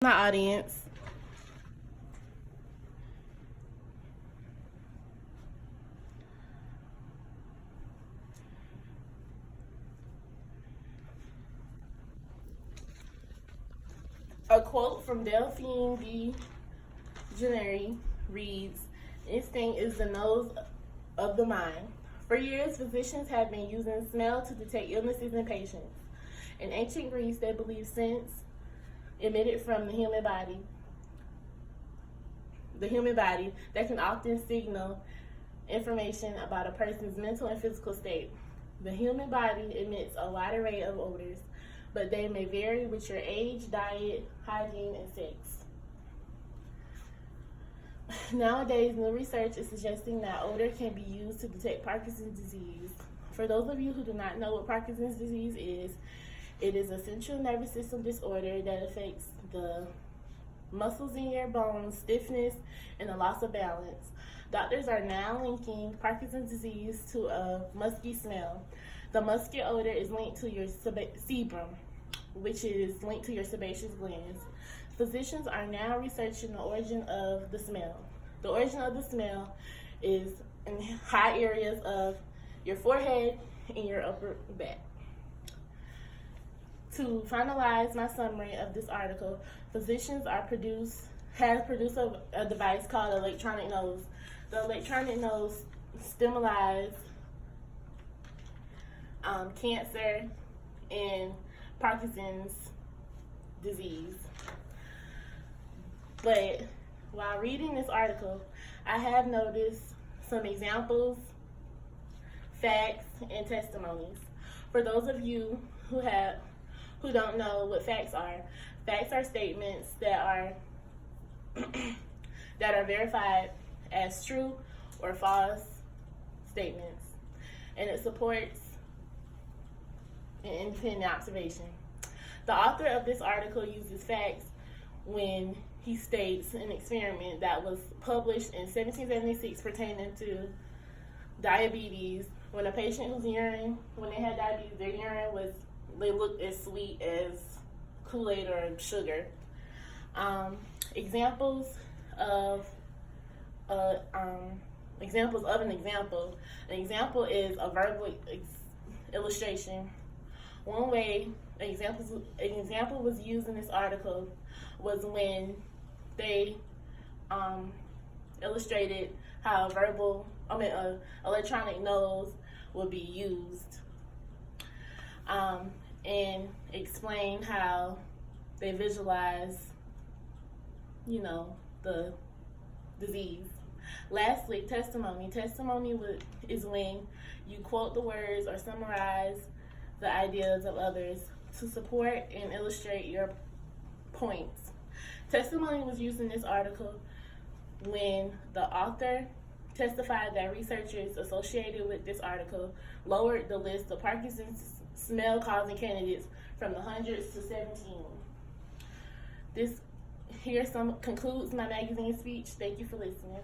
My audience. A quote from Delphine D. Gennari reads, "Instinct is the nose of the mind." For years, physicians have been using smell to detect illnesses in patients. In ancient Greece, they believed scents emitted from the human body that can often signal information about a person's mental and physical state. The human body emits a wide array of odors, but they may vary with your age, diet, hygiene, and sex. Nowadays, new research is suggesting that odor can be used to detect Parkinson's disease. For those of you who do not know what Parkinson's disease is, it is a central nervous system disorder that affects the muscles in your bones, stiffness, and a loss of balance. Doctors are now linking Parkinson's disease to a musky smell. The musky odor is linked to your sebum, which is linked to your sebaceous glands. Physicians are now researching the origin of the smell. The origin of the smell is in high areas of your forehead and your upper back. To finalize my summary of this article, physicians have produced a device called electronic nose. The electronic nose stimulates cancer and Parkinson's disease. But while reading this article, I have noticed some examples, facts, and testimonies. For those of you who don't know what facts are statements that are that are verified as true or false statements, and it supports an independent observation. The author of this article uses facts when he states an experiment that was published in 1776 pertaining to diabetes. When a patient whose urine, when they had diabetes, their urine looked as sweet as Kool-Aid or sugar. Examples of an example. An example is a verbal illustration. One way an example was used in this article was when they illustrated how electronic nose would be used, and explain how they visualize, the disease. Lastly, testimony. Testimony is when you quote the words or summarize the ideas of others to support and illustrate your points. Testimony was used in this article when the author testified that researchers associated with this article lowered the list of Parkinson's smell-causing candidates from the hundreds to 17. This concludes my magazine speech. Thank you for listening.